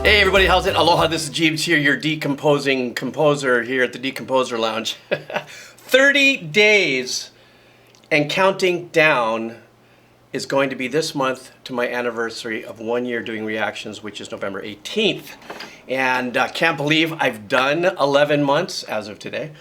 Hey everybody, how's it? Aloha, this is Jeeves here, your decomposing composer here at the Decomposer Lounge. 30 days and counting down is going to be this month to my anniversary of 1 year doing reactions, which is November 18th. And can't believe I've done 11 months as of today.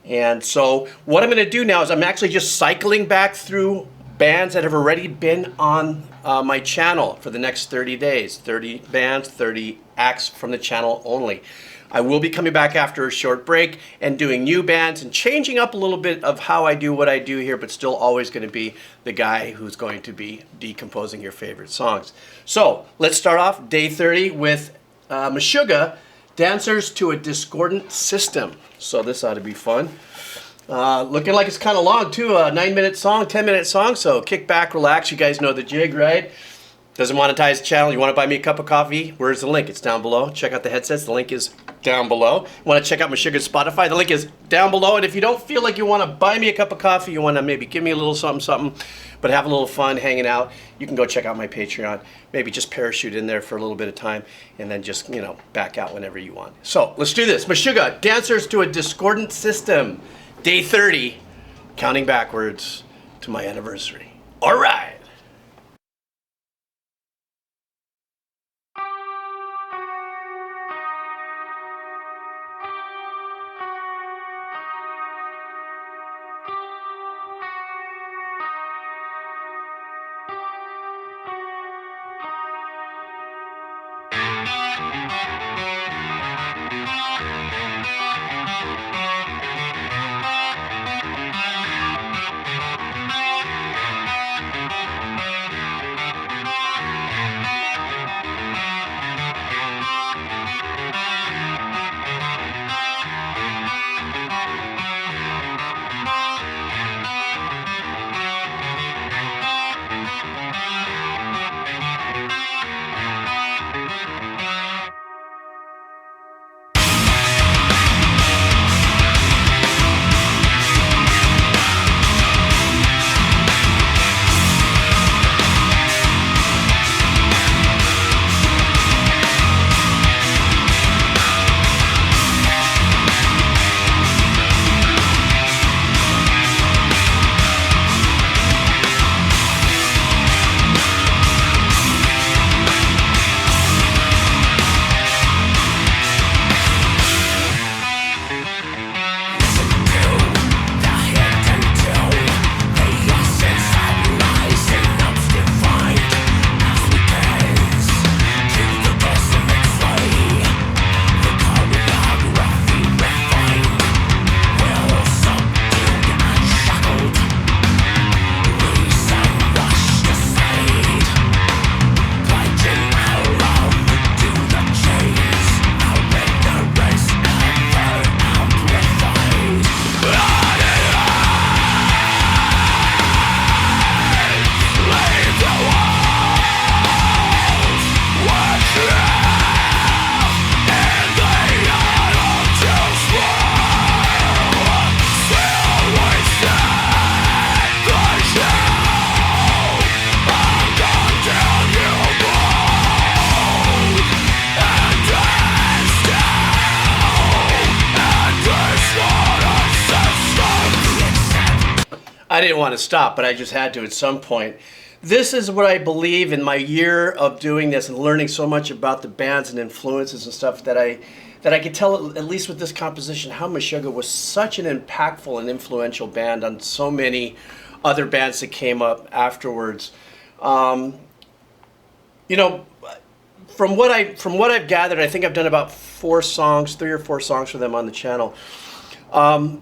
And so what I'm gonna do now is I'm actually just cycling back through bands that have already been on my channel for the next 30 days. 30 bands, 30 acts from the channel only. I will be coming back after a short break and doing new bands and changing up a little bit of how I do what I do here, but still always going to be the guy who's going to be decomposing your favorite songs. So let's start off day 30 with MESHUGGAH, Dancers to a Discordant System. So this ought to be fun. Looking like it's kind of long too, a 9-minute song, 10-minute song, so kick back, relax, you guys know the jig, right? Doesn't monetize the channel, you want to buy me a cup of coffee, where's the link? It's down below. Check out the headsets, the link is down below. Want to check out MESHUGGAH's Spotify, the link is down below. And if you don't feel like you want to buy me a cup of coffee, you want to maybe give me a little something, but have a little fun hanging out, you can go check out my Patreon. Maybe just parachute in there for a little bit of time and then just, you know, back out whenever you want. So let's do this. MESHUGGAH, Dancers to a Discordant System. Day 30, counting backwards to my anniversary. All right. I didn't want to stop, but I just had to at some point. This is what I believe in my year of doing this and learning so much about the bands and influences and stuff that I could tell, at least with this composition, how MESHUGGAH was such an impactful and influential band on so many other bands that came up afterwards. You know, from what I've gathered, I think I've done about 3 or 4 songs for them on the channel.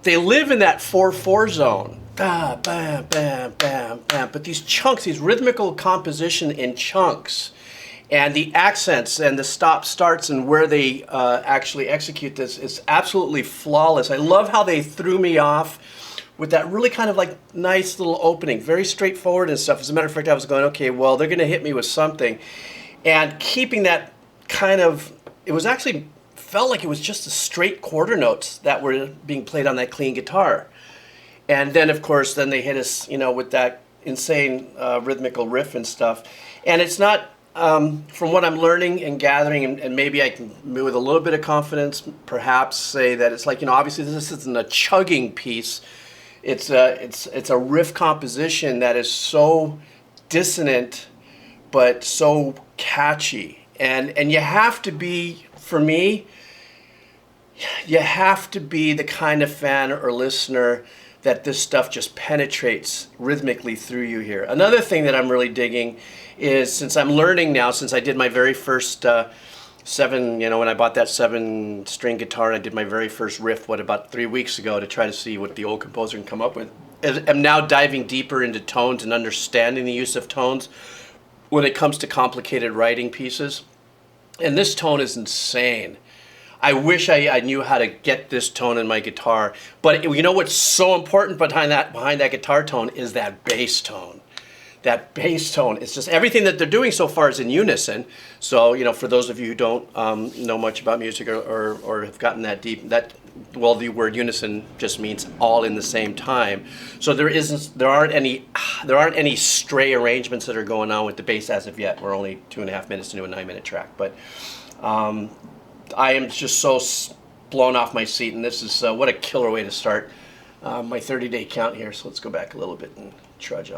They live in that 4/4 zone. Bam, bam, bam, bam, bam. But these chunks, these rhythmical composition in chunks, and the accents and the stop-starts and where they actually execute this is absolutely flawless. I love how they threw me off with that really kind of like nice little opening, very straightforward and stuff. As a matter of fact, I was going, okay, well, they're going to hit me with something. And keeping that kind of, it was actually, felt like it was just the straight quarter notes that were being played on that clean guitar. And then, of course, then they hit us, you know, with that insane rhythmical riff and stuff. And it's not from what I'm learning and gathering, and maybe I can, with a little bit of confidence, perhaps say that it's like, you know, obviously this isn't a chugging piece. It's a riff composition that is so dissonant, but so catchy. And you have to be, for me, you have to be the kind of fan or listener that this stuff just penetrates rhythmically through you here. Another thing that I'm really digging is, since I'm learning now, since I did my very first seven, you know, when I bought that 7-string guitar, I did my very first riff, about 3 weeks ago, to try to see what the old composer can come up with. I'm now diving deeper into tones and understanding the use of tones when it comes to complicated writing pieces. And this tone is insane. I wish I knew how to get this tone in my guitar. But you know what's so important behind that guitar tone is that bass tone. That bass tone, it's just everything that they're doing so far is in unison. So, you know, for those of you who don't know much about music or have gotten that deep, well, the word unison just means all in the same time. So there aren't any stray arrangements that are going on with the bass as of yet. We're only 2.5 minutes into a 9-minute track, but I am just so blown off my seat, and this is what a killer way to start my 30-day count here. So let's go back a little bit and trudge on.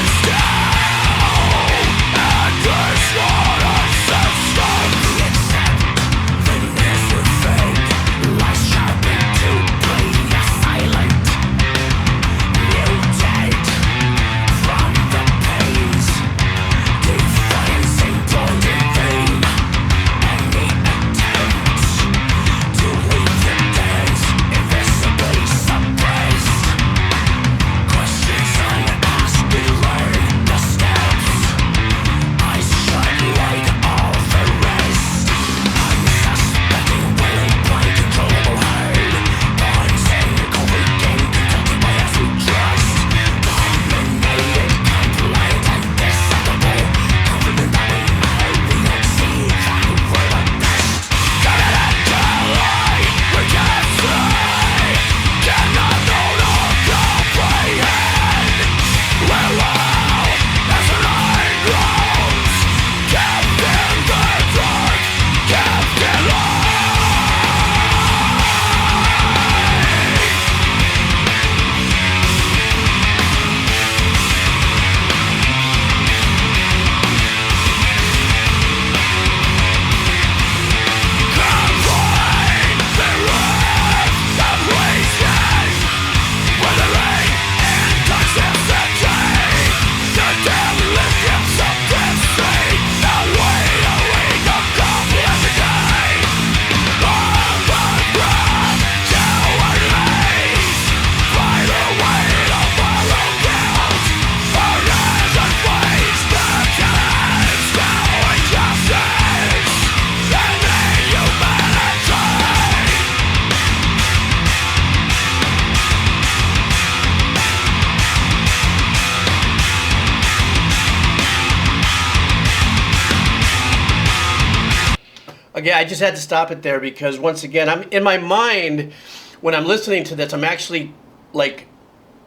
Yeah, I just had to stop it there because once again, I'm in my mind when I'm listening to this, I'm actually like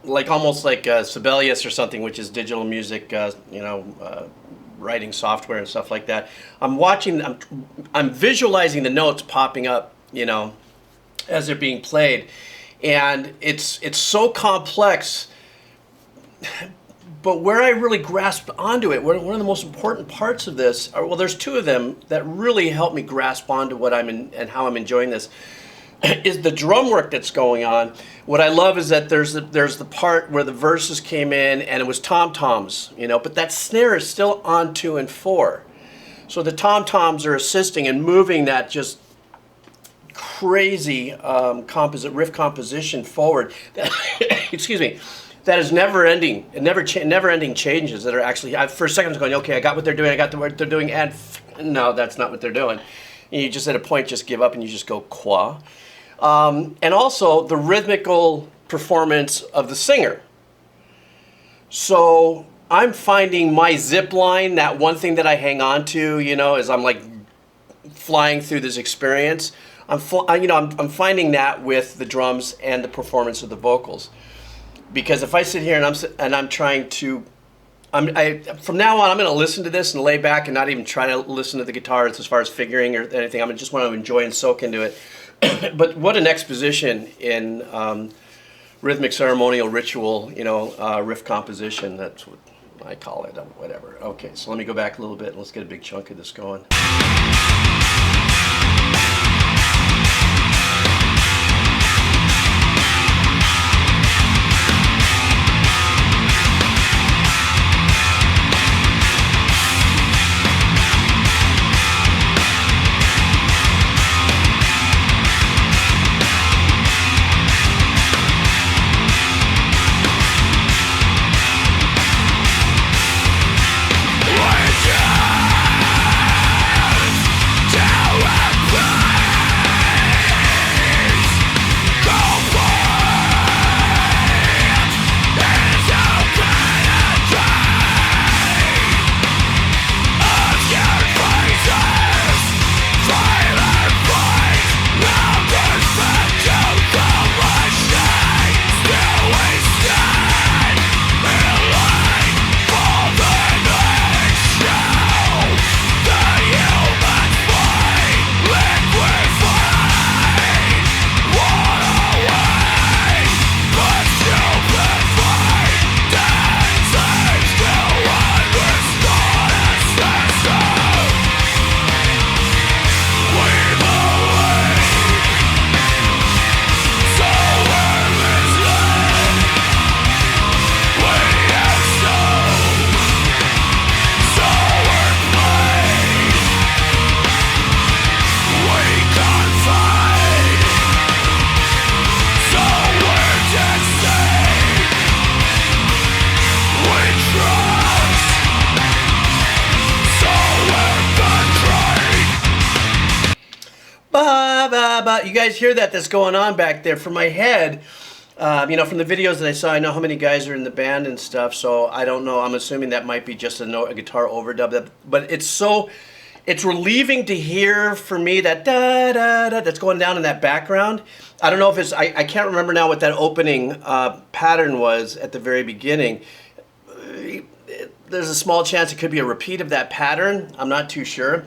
almost like Sibelius or something, which is digital music, writing software and stuff like that. I'm visualizing the notes popping up, you know, as they're being played, and it's so complex. But where I really grasped onto it, one of the most important parts of this, well, there's two of them that really help me grasp onto what I'm in and how I'm enjoying this, is the drum work that's going on. What I love is that there's the part where the verses came in and it was tom-toms, you know, but that snare is still on 2 and 4. So the tom-toms are assisting and moving that just crazy riff composition forward. Excuse me. That is never-ending, never-ending changes that are actually. For a second, I was going, okay, I got what they're doing, I got what they're doing, and no, that's not what they're doing. And you just at a point just give up and you just go qua. And also the rhythmical performance of the singer. So I'm finding my zip line, that one thing that I hang on to, you know, as I'm like flying through this experience. I'm finding that with the drums and the performance of the vocals. Because if I sit here and I'm trying to from now on, I'm going to listen to this and lay back and not even try to listen to the guitars as far as figuring or anything. I'm just want to enjoy and soak into it. But what an exposition in rhythmic ceremonial ritual, riff composition. That's what I call it, whatever. Okay, so let me go back a little bit and let's get a big chunk of this going. You guys hear that's going on back there from my head. From the videos that I saw, I know how many guys are in the band and stuff, so I don't know. I'm assuming that might be just a guitar overdub. But it's relieving to hear for me that da-da-da that's going down in that background. I don't know if I can't remember now what that opening pattern was at the very beginning. There's a small chance it could be a repeat of that pattern. I'm not too sure.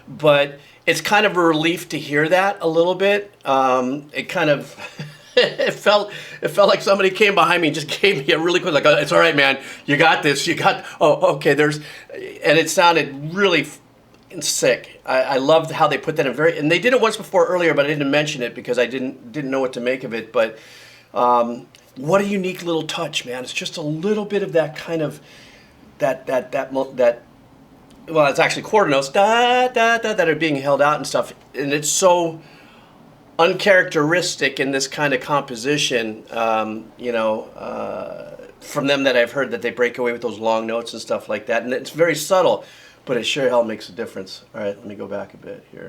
But it's kind of a relief to hear that a little bit. It kind of, it felt like somebody came behind me and just gave me a really quick, like, it's all right, man, you got this, okay, and it sounded really sick. I loved how they put that in and they did it once before earlier, but I didn't mention it because I didn't know what to make of it, but what a unique little touch, man. It's just a little bit of that kind of, well, it's actually quarter notes that are being held out and stuff, and it's so uncharacteristic in this kind of composition. From them that I've heard that they break away with those long notes and stuff like that, and it's very subtle, but it sure hell makes a difference. All right, let me go back a bit here.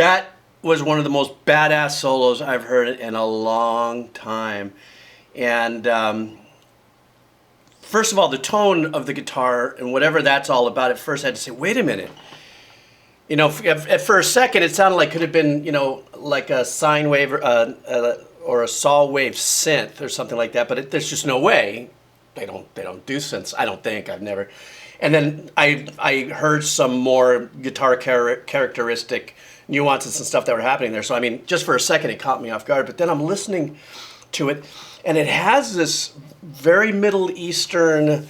That was one of the most badass solos I've heard in a long time. And first of all, the tone of the guitar and whatever that's all about, at first I had to say, wait a minute. You know, for a second, it sounded like it could have been, you know, like a sine wave or a saw wave synth or something like that. But there's just no way. They don't do synths. I don't think. I've never. And then I heard some more guitar characteristic nuances and stuff that were happening there. So I mean, just for a second, it caught me off guard. But then I'm listening to it, and it has this very Middle Eastern,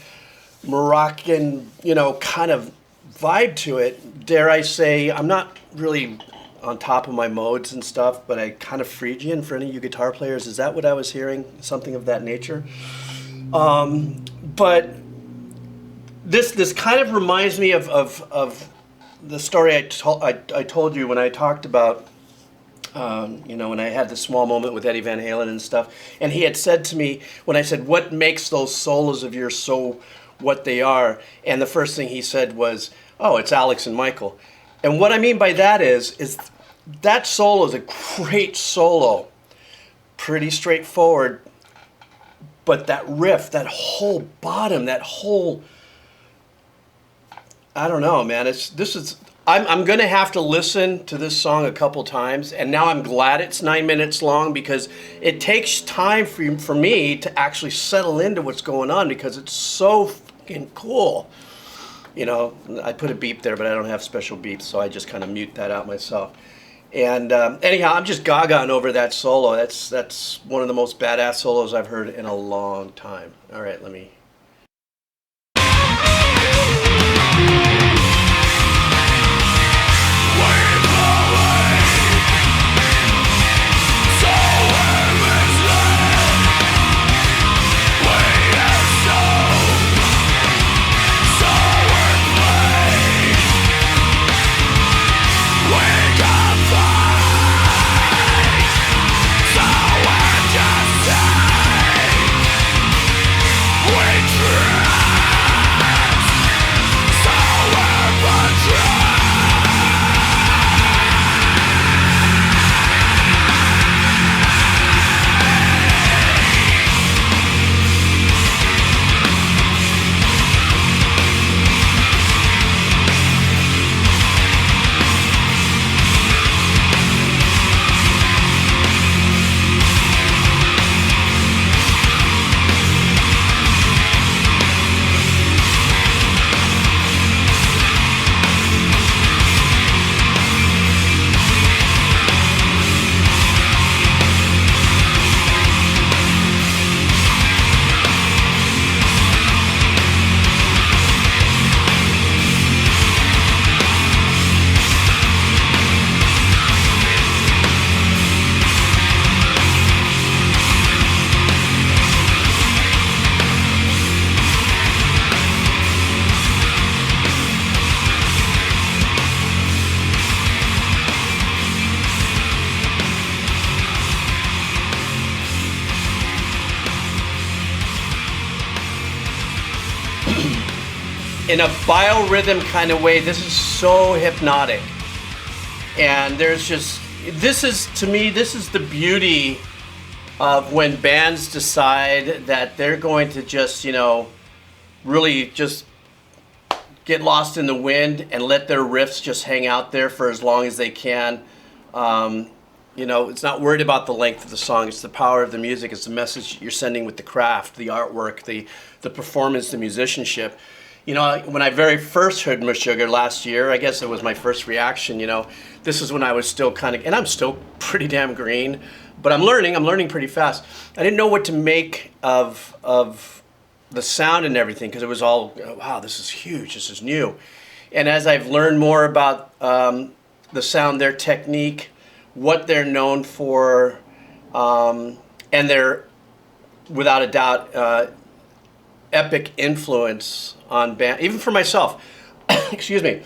Moroccan, you know, kind of vibe to it. Dare I say, I'm not really on top of my modes and stuff, but I kind of Phrygian for any of you guitar players. Is that what I was hearing? Something of that nature? But this kind of reminds me of the story I told you when I talked about, you know, when I had the small moment with Eddie Van Halen and stuff. And he had said to me, when I said, what makes those solos of yours so what they are? And the first thing he said was, oh, it's Alex and Michael. And what I mean by that is that solo is a great solo. Pretty straightforward. But that riff, that whole bottom, that whole, I don't know, man. I'm going to have to listen to this song a couple times. And now I'm glad it's 9 minutes long, because it takes time for me to actually settle into what's going on, because it's so fucking cool. You know, I put a beep there, but I don't have special beeps, so I just kind of mute that out myself. And anyhow, I'm just gaga over that solo. That's one of the most badass solos I've heard in a long time. All right, let me... In a biorhythm kind of way, this is so hypnotic. And there's just, to me, this is the beauty of when bands decide that they're going to just, you know, really just get lost in the wind and let their riffs just hang out there for as long as they can. You know, it's not worried about the length of the song. It's the power of the music. It's the message you're sending with the craft, the artwork, the performance, the musicianship. You know, when I very first heard MESHUGGAH last year, I guess it was my first reaction, you know, this is when I was still kind of, and I'm still pretty damn green, but I'm learning pretty fast. I didn't know what to make of the sound and everything, because it was all, wow, this is huge, this is new. And as I've learned more about the sound, their technique, what they're known for, and their, without a doubt, epic influence on band, even for myself. Excuse me.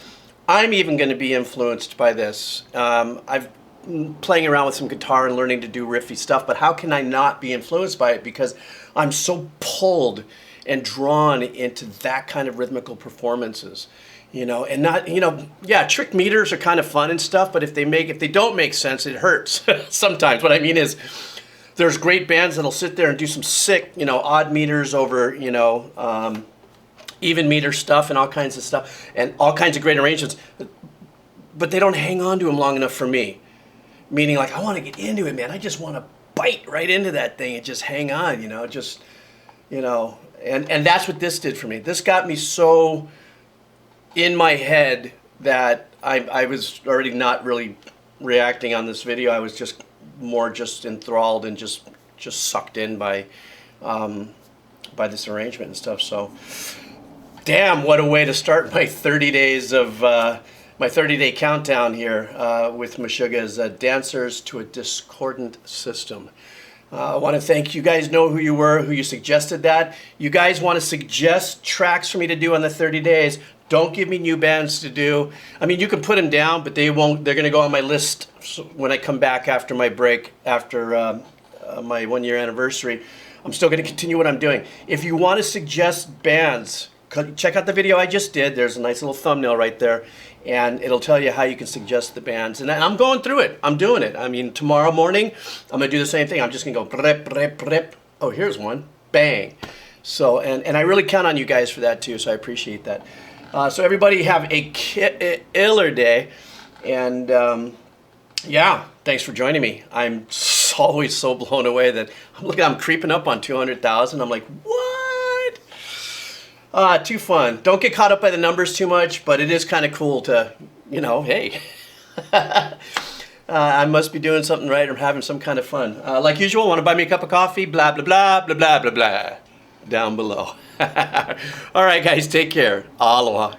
I'm even going to be influenced by this. I've been playing around with some guitar and learning to do riffy stuff, but how can I not be influenced by it? Because I'm so pulled and drawn into that kind of rhythmical performances. You know, and not, you know, yeah, trick meters are kind of fun and stuff, but if they don't make sense, it hurts sometimes. What I mean is, there's great bands that'll sit there and do some sick, you know, odd meters over, you know, even meter stuff and all kinds of stuff and all kinds of great arrangements, but they don't hang on to them long enough for me. Meaning, like, I want to get into it, man. I just want to bite right into that thing and just hang on, you know, just, you know, and that's what this did for me. This got me so in my head that I was already not really reacting on this video. I was just more just enthralled and just sucked in by this arrangement and stuff. So, damn, what a way to start my 30 days of my 30-day countdown here with MESHUGGAH's Dancers to a Discordant System. I want to thank you guys. Know who you were, who you suggested that. You guys want to suggest tracks for me to do on the 30 days. Don't give me new bands to do. I mean, you can put them down, but they won't. They're going to go on my list when I come back after my break, after my 1-year anniversary. I'm still going to continue what I'm doing. If you want to suggest bands, check out the video I just did. There's a nice little thumbnail right there, and it'll tell you how you can suggest the bands. And I'm going through it. I'm doing it. I mean, tomorrow morning, I'm going to do the same thing. I'm just going to go brep, brep, brep. Oh, here's one. Bang. So, and I really count on you guys for that too, so I appreciate that. So everybody have a killer day, and yeah, thanks for joining me. I'm always so blown away that I'm creeping up on 200,000. I'm like, what? Too fun. Don't get caught up by the numbers too much, but it is kind of cool to, you know, hey, I must be doing something right or having some kind of fun. Like usual, want to buy me a cup of coffee? Blah, blah, blah, blah, blah, blah, blah. Down below. All right, guys, take care. Aloha.